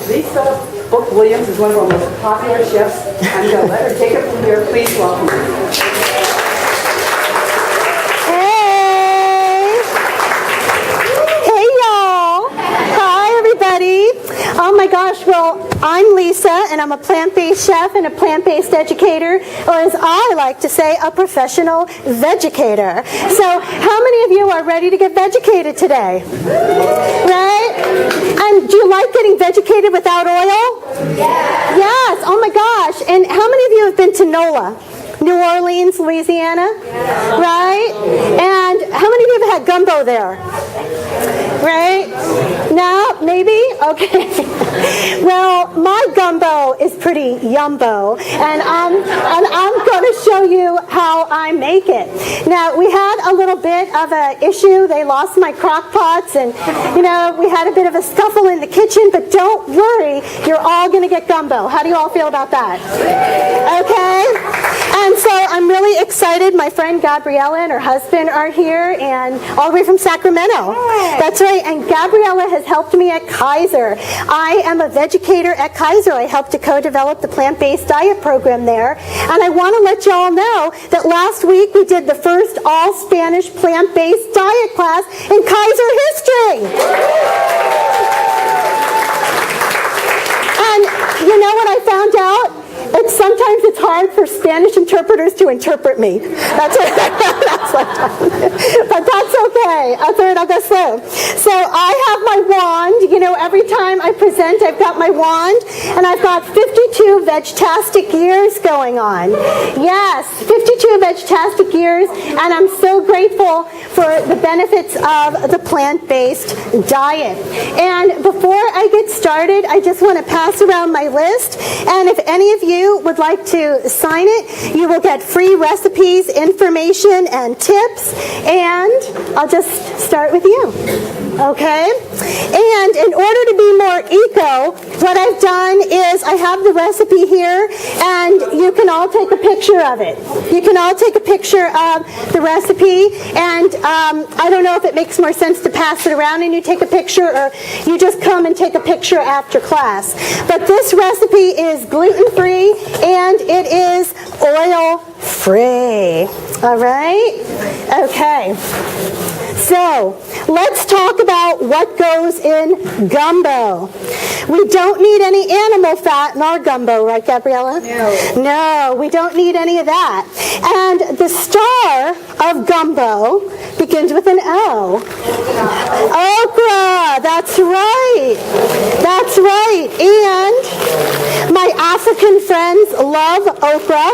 Lisa Book Williams is one of our most popular chefs. I'm going to let her take it from here. Please welcome her. Hey y'all. Hi everybody. Oh my gosh, well, I'm Lisa, and I'm a plant-based chef and a plant-based educator, or as I like to say, a professional vegucator. So how many of you are ready to get vegucated today? Right? And do you like getting vegucated without oil? Yeah. Yes, oh my gosh. And how many of you have been to NOLA? New Orleans, Louisiana? Yeah. Right? And how many of you have had gumbo there? Right? No? Maybe? Okay. Well, my gumbo is pretty yumbo, and I'm going to show you how I make it. Now, we had a little bit of an issue. They lost my crock pots, and, we had a bit of a scuffle in the kitchen, but don't worry, you're all going to get gumbo. How do you all feel about that? Okay? And so I'm really excited. My friend Gabriella and her husband are here, and all the way from Sacramento. That's right. And Gabriella has helped me at Kaiser. I am a vegucator at Kaiser. I helped to co-develop the plant-based diet program there. And I want to let y'all know that last week we did the first all-Spanish plant-based diet class in Kaiser history. And you know what I found out? Sometimes it's hard for Spanish interpreters to interpret me. That's what but that's okay. That's all right, I'll go slow. So I have my wand. Every time I present, I've got my wand, and I've got 52 vegetastic years going on. Yes, 52 vegetastic years, and I'm so grateful for the benefits of the plant-based diet. And before I get started, I just want to pass around my list, and if any of you would like to sign it, you will get free recipes, information, and tips. And I'll just start with you. Okay? And in order to be more eco, what I've done is I have the recipe here, and you can all take a picture of it. You can all take a picture of the recipe, and I don't know if it makes more sense to pass it around and you take a picture, or you just come and take a picture after class. But this recipe is gluten-free, and it is oil-free. All right? Okay. So, let's talk about what goes in gumbo. We don't need any animal fat in our gumbo, right, Gabriella? No, we don't need any of that. And the star of gumbo begins with an O. Okra, that's right. That's right. And my African friends love okra.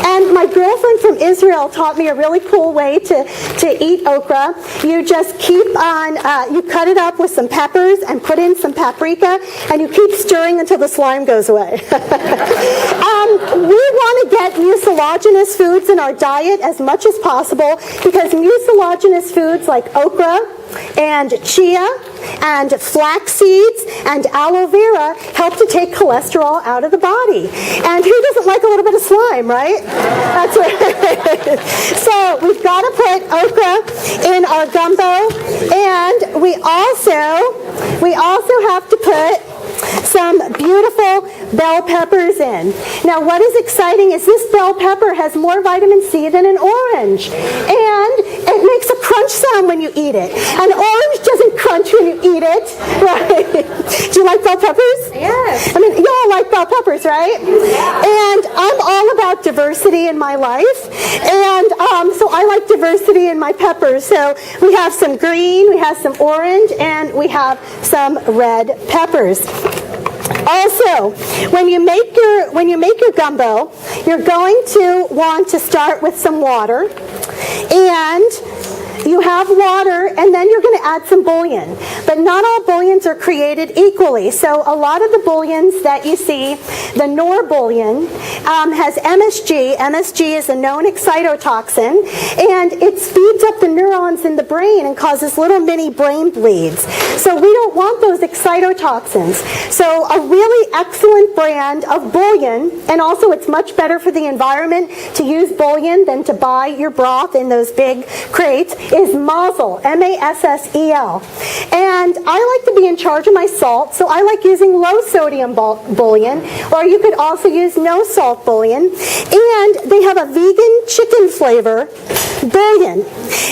And my girlfriend from Israel taught me a really cool way to eat okra. You just keep on, you cut it up with some peppers and put in some paprika, and you keep stirring until the slime goes away. We want to get mucilaginous foods in our diet as much as possible, because mucilaginous foods like okra and chia and flax seeds and aloe vera help to take cholesterol out of the body. And who doesn't like a little bit of slime, right? That's right. So we've got to put okra in our gumbo, and we also have to put some beautiful bell peppers in. Now, what is exciting is this bell pepper has more vitamin C than an orange, and it makes a crunch sound when you eat it. An orange doesn't crunch when you eat it, right? Do you like bell peppers? Yes. I mean, you all like bell peppers, right? And I'm all about diversity in my life, and so I like diversity in my peppers. So we have some green, we have some orange, and we have some red peppers. Also, when you make your gumbo, you're going to want to start with some water, and you have water, and then you're going to add some bouillon. But not all bouillons are created equally. So a lot of the bouillons that you see, the Knorr bouillon, has MSG. MSG is a known excitotoxin, and it speeds up the neurons in the brain and causes little mini brain bleeds. So we don't want those excitotoxins. So a really excellent brand of bouillon, and also it's much better for the environment to use bouillon than to buy your broth in those big crates, is Massel, M-A-S-S-E-L. And I like to be in charge of my salt, so I like using low sodium bouillon, or you could also use no salt bouillon. And they have a vegan chicken flavor bouillon.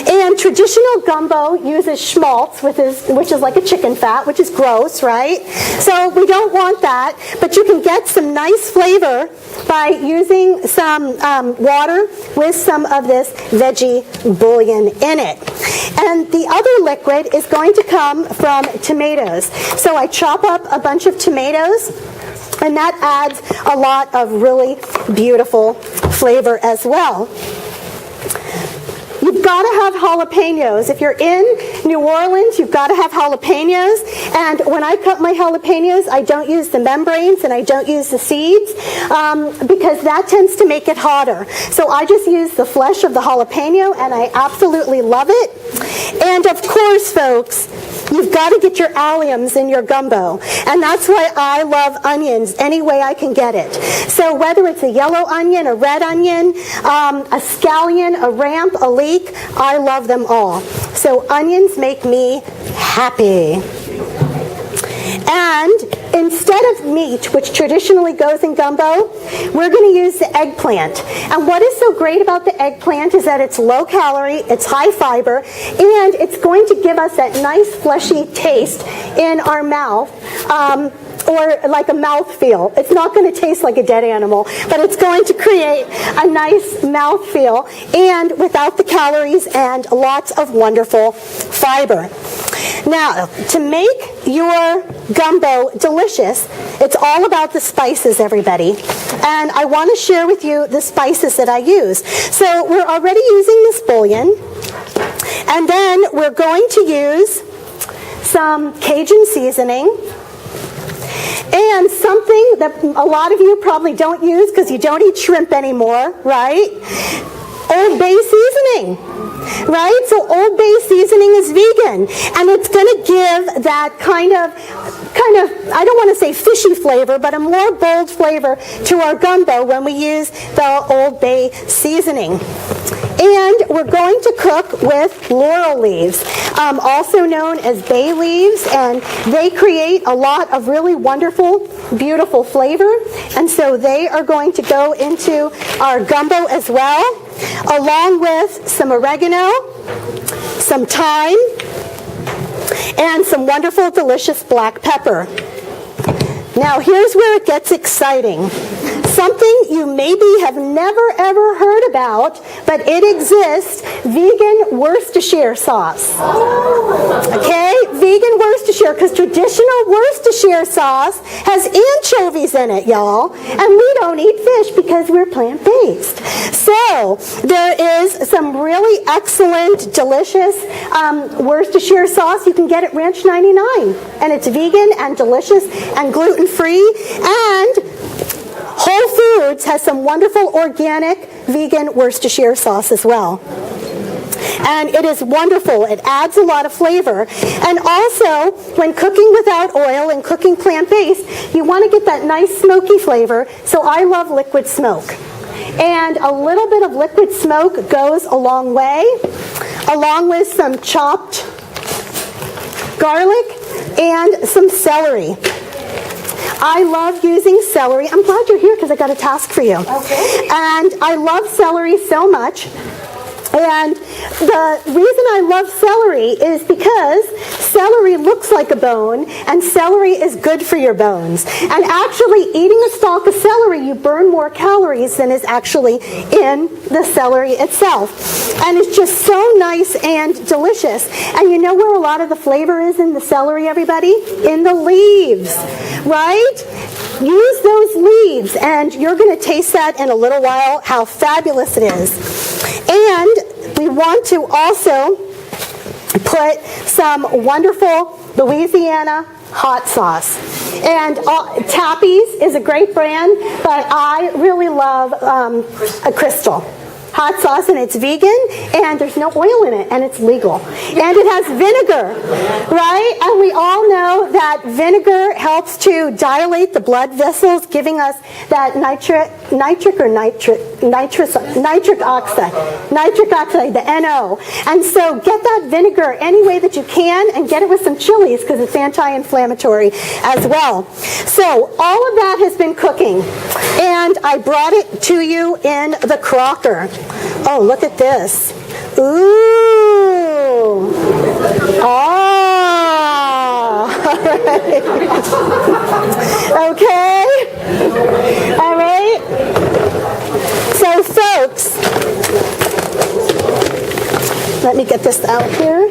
And traditional gumbo uses schmaltz, which is like a chicken fat, which is gross, right? So we don't want that, but you can get some nice flavor by using some water with some of this veggie bouillon in it. And the other liquid is going to come from tomatoes. So I chop up a bunch of tomatoes, and that adds a lot of really beautiful flavor as well. You've got to have jalapenos. If you're in New Orleans, you've got to have jalapenos. And when I cut my jalapenos, I don't use the membranes and I don't use the seeds because that tends to make it hotter. So I just use the flesh of the jalapeno, and I absolutely love it. And of course, folks, you've got to get your alliums in your gumbo. And that's why I love onions any way I can get it. So whether it's a yellow onion, a red onion, a scallion, a ramp, a leek, I love them all. So onions make me happy. And instead of meat, which traditionally goes in gumbo, we're going to use the eggplant. And what is so great about the eggplant is that it's low calorie, it's high fiber, and it's going to give us that nice fleshy taste in our mouth. Or like a mouthfeel. It's not going to taste like a dead animal, but it's going to create a nice mouthfeel, and without the calories and lots of wonderful fiber. Now, to make your gumbo delicious, it's all about the spices, everybody. And I want to share with you the spices that I use. So we're already using this bouillon, and then we're going to use some Cajun seasoning. And something that a lot of you probably don't use because you don't eat shrimp anymore, right? Old Bay seasoning, right? So Old Bay seasoning is vegan, and it's going to give that kind of, I don't want to say fishy flavor, but a more bold flavor to our gumbo when we use the Old Bay seasoning. And we're going to cook with laurel leaves, also known as bay leaves, and they create a lot of really wonderful, beautiful flavor. And so they are going to go into our gumbo as well, along with some oregano, some thyme, and some wonderful, delicious black pepper. Now here's where it gets exciting. Something you maybe have never ever heard about, but it exists, vegan Worcestershire sauce. Okay, vegan Worcestershire, because traditional Worcestershire sauce has anchovies in it, y'all, and we don't eat fish because we're plant-based. So there is some really excellent, delicious Worcestershire sauce. You can get it Ranch 99, and it's vegan and delicious and gluten-free, and Whole Foods has some wonderful organic vegan Worcestershire sauce as well. And it is wonderful. It adds a lot of flavor. And also, when cooking without oil and cooking plant-based, you want to get that nice smoky flavor. So I love liquid smoke. And a little bit of liquid smoke goes a long way, along with some chopped garlic and some celery. I love using celery. I'm glad you're here because I got a task for you. Okay. And I love celery so much. And the reason I love celery is because celery looks like a bone, and celery is good for your bones. And actually, eating a stalk of celery, you burn more calories than is actually in the celery itself. And it's just so nice and delicious. And you know where a lot of the flavor is in the celery, everybody? In the leaves, right? Use those leaves, and you're going to taste that in a little while, how fabulous it is. And we want to also put some wonderful Louisiana hot sauce. And Tappy's is a great brand, but I really love a Crystal hot sauce, and it's vegan, and there's no oil in it, and it's legal. And it has vinegar, right? And we all know that vinegar helps to dilate the blood vessels, giving us that nitric oxide, the NO. And so get that vinegar any way that you can and get it with some chilies because it's anti-inflammatory as well. So all of that has been cooking and I brought it to you in the crocker. Oh, look at this. Ooh. Ah. Okay. All right. So folks, let me get this out here.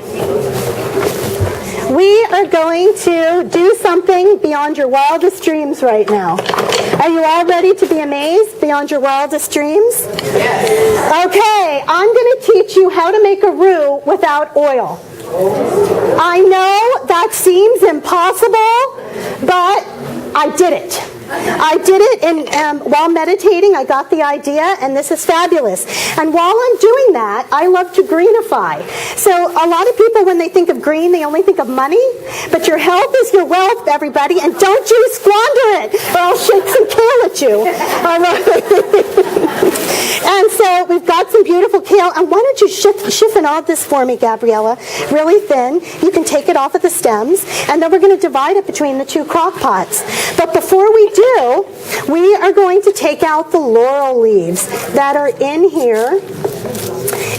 We are going to do something beyond your wildest dreams right now. Are you all ready to be amazed beyond your wildest dreams? Yes. Okay, I'm going to teach you how to make a roux without oil. I know that seems impossible, but I did it. I did it while meditating. I got the idea, and this is fabulous. And while I'm doing that, I love to greenify. So a lot of people, when they think of green, they only think of money. But your health is your wealth, everybody, and don't you squander it, or I'll shake some kale at you. All right. And so we've got some beautiful kale. And why don't you chiffon all this for me, Gabriella? Really thin. You can take it off of the stems. And then we're going to divide it between the two crock pots. But before we do, we are going to take out the laurel leaves that are in here.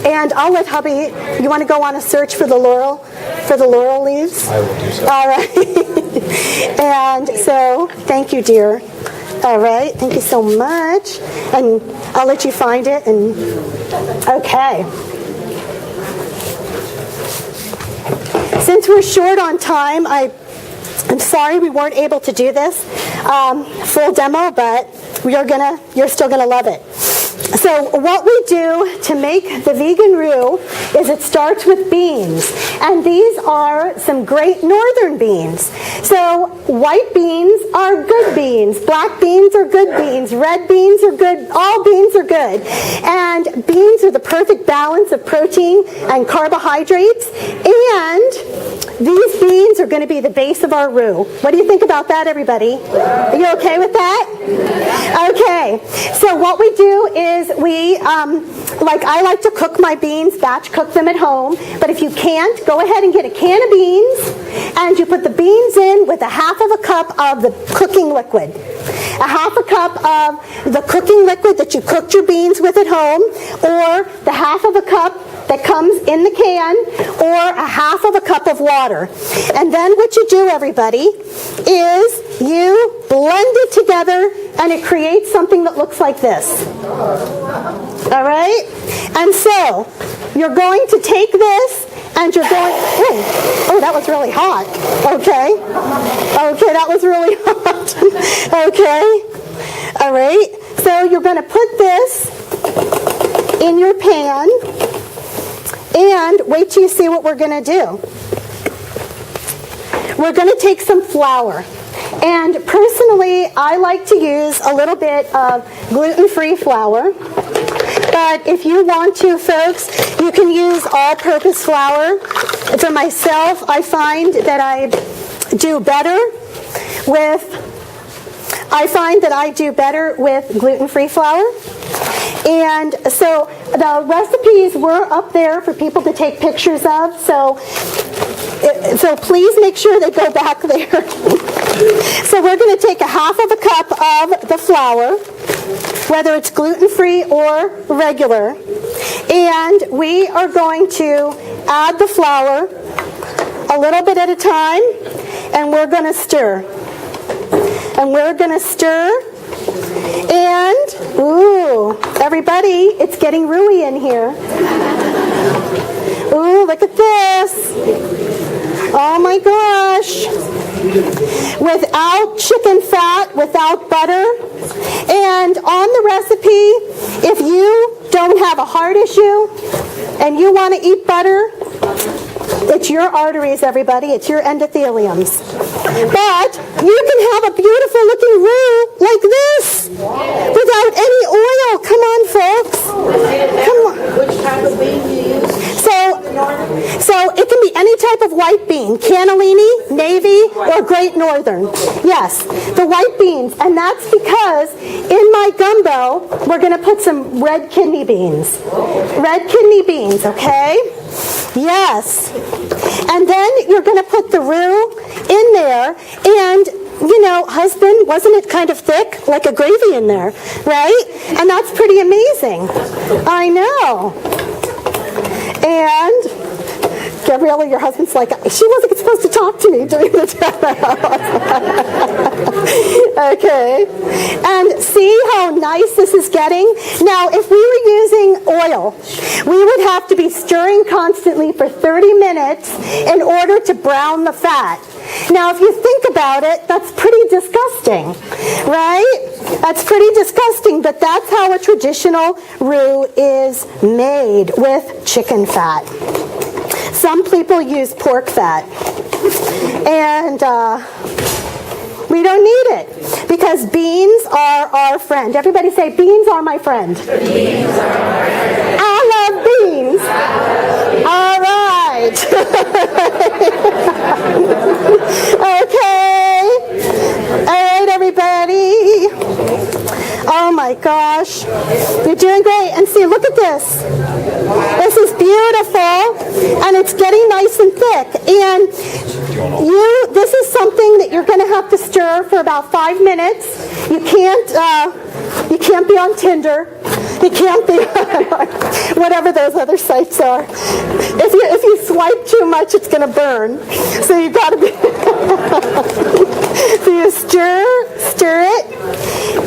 And I'll let hubby, you want to go on a search for the laurel leaves? I will do so. All right. And so, thank you, dear. All right, thank you so much. And I'll let you find it. And okay. Since we're short on time, I'm sorry we weren't able to do this full demo, but you're still gonna love it. So what we do to make the vegan roux is it starts with beans. And these are some great northern beans. So white beans are good beans. Black beans are good beans. Red beans are good. All beans are good. And beans are the perfect balance of protein and carbohydrates. And these beans are going to be the base of our roux. What do you think about that, everybody? Are you okay with that? Okay. So what we do is I like to cook my beans, batch cook them at home. But if you can't, go ahead and get a can of beans, and you put the beans in with a half of a cup of the cooking liquid. A half a cup of the cooking liquid that you cooked your beans with at home, or the half of a cup that comes in the can, or a half of a cup of water. And then what you do, everybody, is you blend it together and it creates something that looks like this. All right? And so you're going to take this and you're going, oh, that was really hot. Okay, that was really hot. Okay, all right. So you're going to put this in your pan and wait till you see what we're going to do. We're going to take some flour. And personally, I like to use a little bit of gluten-free flour. But if you want to, folks, you can use all-purpose flour. For myself, I find that I do better with gluten-free flour. And so the recipes were up there for people to take pictures of. So please make sure they go back there. So we're going to take a half of a cup of the flour, whether it's gluten-free or regular, and we are going to add the flour a little bit at a time, and we're going to stir. And we're going to stir, and, ooh, everybody, it's getting roux-y in here. Ooh, look at this. Oh my gosh. Without chicken fat, without butter. And on the recipe, if you don't have a heart issue and you want to eat butter, it's your arteries, everybody. It's your endotheliums. But you can have a beautiful looking roux like this without any oil. Come on, folks. Come on. Which type of bean do you use? So it can be any type of white bean, cannellini, navy, or gray Great Northern. Yes, the white beans. And that's because in my gumbo, we're going to put some red kidney beans. Red kidney beans, okay? Yes. And then you're going to put the roux in there. And, you know, husband, wasn't it kind of thick? Like a gravy in there, right? And that's pretty amazing. I know. And Gabriella, your husband's like, she wasn't supposed to talk to me during the demo. Okay. And see how nice this is getting? Now, if we were using oil, we would have to be stirring constantly for 30 minutes in order to brown the fat. Now, if you think about it, that's pretty disgusting, right? That's pretty disgusting, but that's how a traditional roux is made, with chicken fat. Some people use pork fat, and we don't need it because beans are our friend. Everybody say, beans are my friend. Beans are my friend. I love beans. All right. Okay. All right, everybody. Oh my gosh. You're doing great. And see, look at this. This is beautiful, and it's getting nice and thick. And this is something that you're going to have to stir for about 5 minutes. You can't be on Tinder. You can't be whatever those other sites are. If you swipe too much, it's going to burn. So you got to be. So you stir it.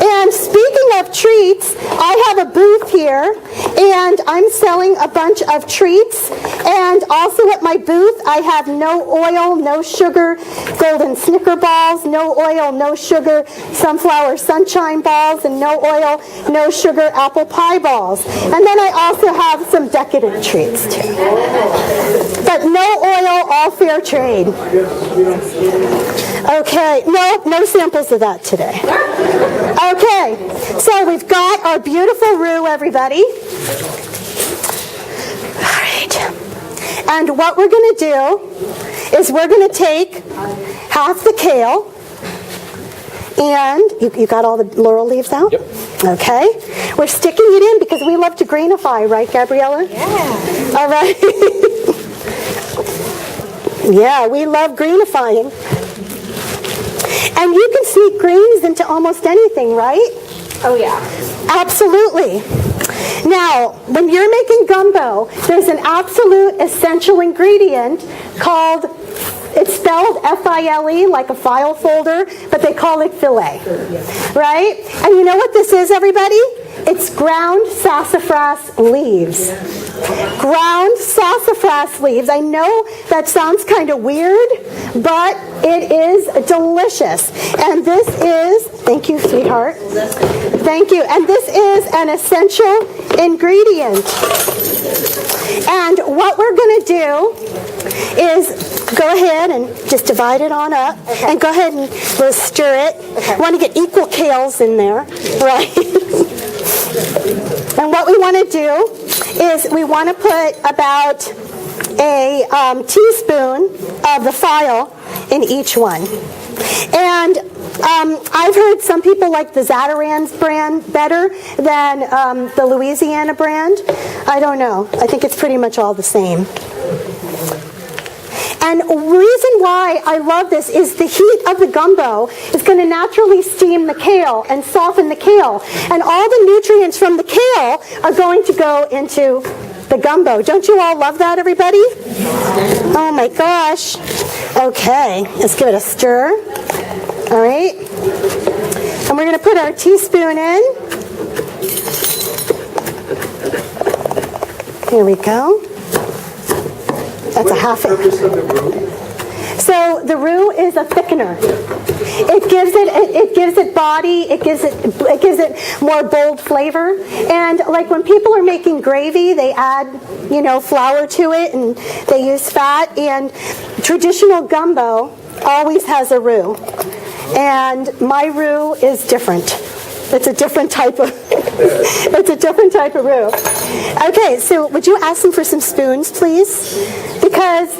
And speaking of treats, I have a booth here, and I'm selling a bunch of treats. And also at my booth, I have no oil, no sugar, golden Snicker balls, no oil, no sugar, sunflower sunshine balls, and no oil, no sugar apple pie balls. And then I also have some decadent treats too. But no oil, all fair trade. Okay, no samples of that today. Okay, so we've got our beautiful roux, everybody. All right. And what we're going to do is we're going to take half the kale. And you got all the laurel leaves out? Yep. Okay. We're sticking it in because we love to greenify, right, Gabriella? Yeah. All right. Yeah, we love greenifying. And you can sneak greens into almost anything, right? Oh, yeah. Absolutely. Now, when you're making gumbo, there's an absolute essential ingredient called, it's spelled F-I-L-E, like a file folder, but they call it filet, right? And you know what this is, everybody? It's ground sassafras leaves. Ground sassafras leaves. I know that sounds kind of weird, but it is delicious. And this is, thank you, sweetheart. Thank you. And this is an essential ingredient. And what we're going to do is go ahead and just divide it on up. Okay. And go ahead and we'll stir it. Okay. Want to get equal kales in there, right? And what we want to do is we want to put about a teaspoon of the file in each one. And I've heard some people like the Zatarain's brand better than the Louisiana brand. I don't know. I think it's pretty much all the same. And the reason why I love this is the heat of the gumbo is going to naturally steam the kale and soften the kale. And all the nutrients from the kale are going to go into the gumbo. Don't you all love that, everybody? Oh my gosh. Okay, let's give it a stir. All right. And we're going to put our teaspoon in. Here we go. That's a half. So the roux is a thickener. It gives it body. It gives it more bold flavor. And like when people are making gravy, they add flour to it and they use fat. And traditional gumbo always has a roux. And my roux is different. It's a different type of roux. Okay, so would you ask them for some spoons, please? Because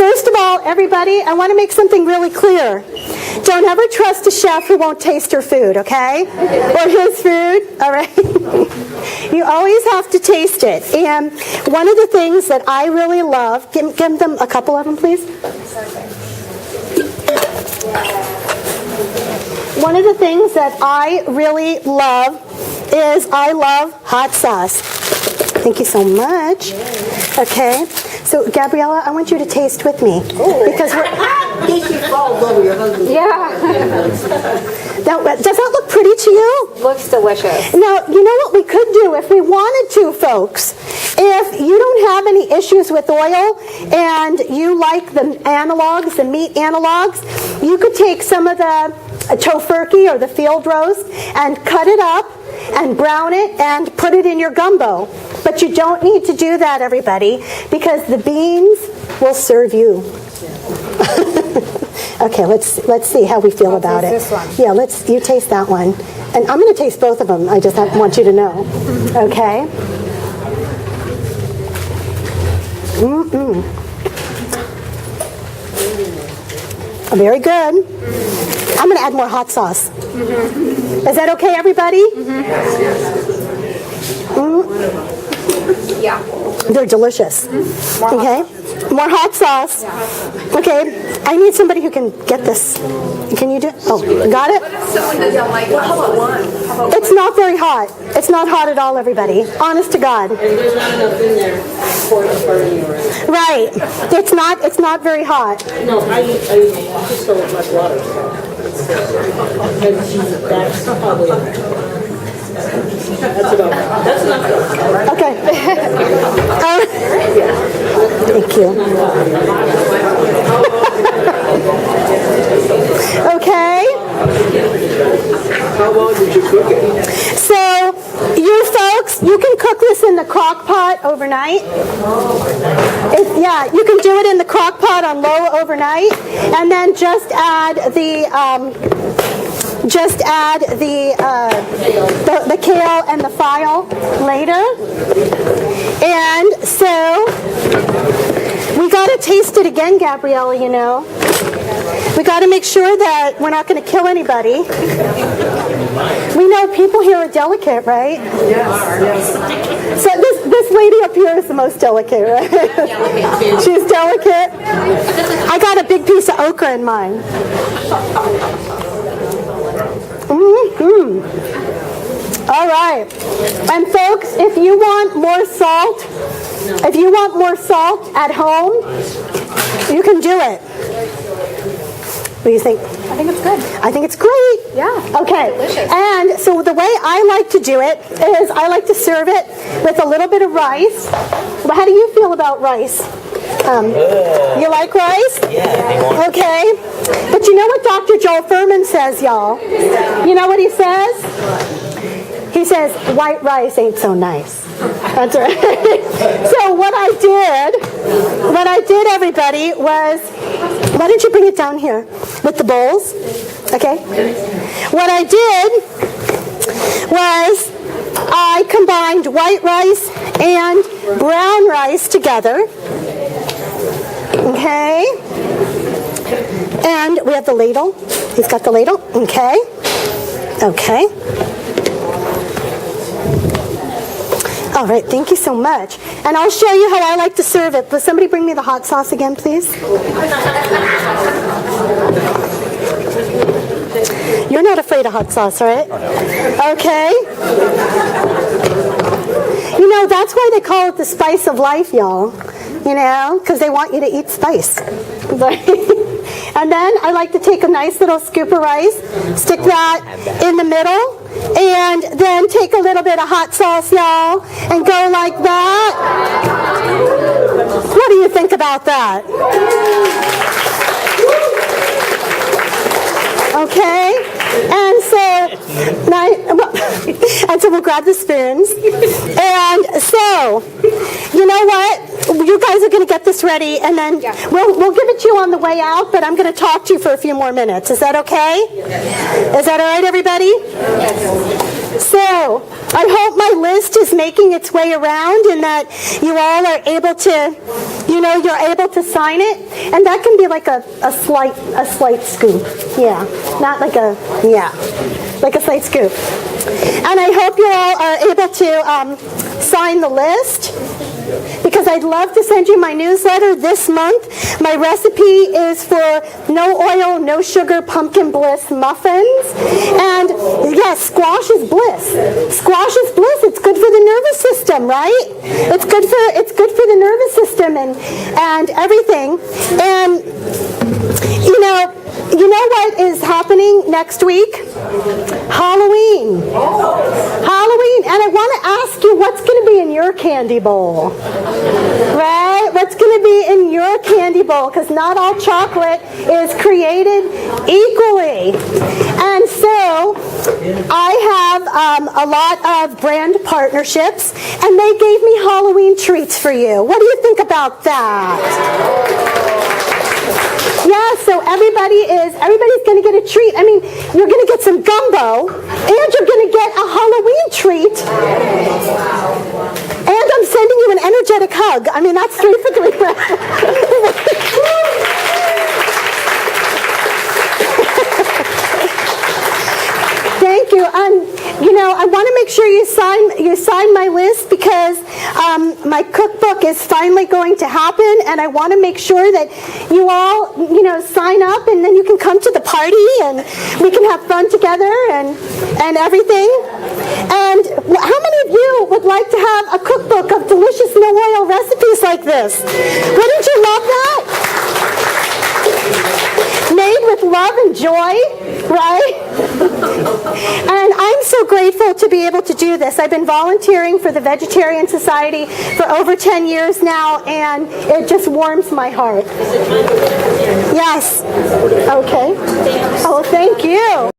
First of all, everybody, I want to make something really clear. Don't ever trust a chef who won't taste her food, okay? Or his food, all right? You always have to taste it. And one of the things that I really love, give them a couple of them, please. One of the things that I really love is I love hot sauce. Thank you so much. Okay, so Gabriella, I want you to taste with me. Because we're... She falls over your husband. Yeah. Does that look pretty to you? Looks delicious. Now, you know what we could do if we wanted to, folks? If you don't have any issues with oil and you like the analogs, the meat analogs, you could take some of the tofurkey or the field roast and cut it up and brown it and put it in your gumbo. But you don't need to do that, everybody, because the beans will serve you. Okay, let's see how we feel about it. This one. Yeah, you taste that one. And I'm going to taste both of them. I just want you to know. Okay? Very good. I'm going to add more hot sauce. Is that okay, everybody? Yeah. They're delicious. Okay? More hot sauce. Okay. I need somebody who can get this. Can you do it? Oh, got it? Someone doesn't like it. How about one? It's not very hot. It's not hot at all, everybody. Honest to God. And there's not enough in there for the party or anything. Right. It's not very hot. No, I just don't like water. That's probably... That's about right. That's enough. Okay. Thank you. Okay. How long did you cook it? So, you folks, you can cook this in the crock pot overnight. Yeah, you can do it in the crock pot on low overnight, and then just add the kale and the file later. And so we got to taste it again, Gabriella, you know. We got to make sure that we're not going to kill anybody. We know people here are delicate, right? Yes. So this lady up here is the most delicate, right? She's delicate. I got a big piece of okra in mine. All right. And folks, if you want more salt at home, you can do it. What do you think? I think it's good. I think it's great. Yeah. Okay. Delicious. And so the way I like to do it is I like to serve it with a little bit of rice. Well, how do you feel about rice? You like rice? Yeah. Okay. But you know what Dr. Joel Furman says, y'all? You know what he says? He says, white rice ain't so nice. That's right. So what I did, everybody, was, why don't you bring it down here with the bowls? Okay. What I did was I combined white rice and brown rice together. Okay. And we have the ladle. He's got the ladle. Okay. Okay. All right, thank you so much. And I'll show you how I like to serve it. Will somebody bring me the hot sauce again, please? You're not afraid of hot sauce, right? Okay. You know, that's why they call it the spice of life, y'all. You know, because they want you to eat spice. And then I like to take a nice little scoop of rice, stick that in the middle, and then take a little bit of hot sauce, y'all, and go like that. What do you think about that? Okay? And so we'll grab the spoons. And so, you know what? You guys are going to get this ready, and then we'll give it to you on the way out, but I'm going to talk to you for a few more minutes. Is that okay? Is that all right, everybody? Yes. So, I hope my list is making its way around and that you all are able to, you're able to sign it. And that can be like a slight scoop. Yeah, not like like a slight scoop. And I hope you all are able to sign the list, because I'd love to send you my newsletter this month. My recipe is for no oil, no sugar pumpkin bliss muffins. And yes, squash is bliss. Squash is bliss. It's good for the nervous system, right? It's good for the nervous system and everything. And you know what is happening next week? Halloween. Halloween. And I want to ask you, what's going to be in your candy bowl? Right? What's going to be in your candy bowl? Because not all chocolate is created equally. And so I have a lot of brand partnerships, and they gave me Halloween treats for you. What do you think about that? Yeah, so everybody's going to get a treat. I mean, you're going to get some gumbo, and you're going to get a Halloween treat. And I'm sending you an energetic hug. I mean, that's 3 for 3. Thank you. I want to make sure you sign my list, because my cookbook is finally going to happen, and I want to make sure that you all, sign up, and then you can come to the party, and we can have fun together and everything. And how many of you would like to have a cookbook of delicious no-oil recipes like this? Wouldn't you love that? Made with love and joy, right? And I'm so grateful to be able to do this. I've been volunteering for the Vegetarian Society for over 10 years now, and it just warms my heart. Yes. Okay. Oh, thank you.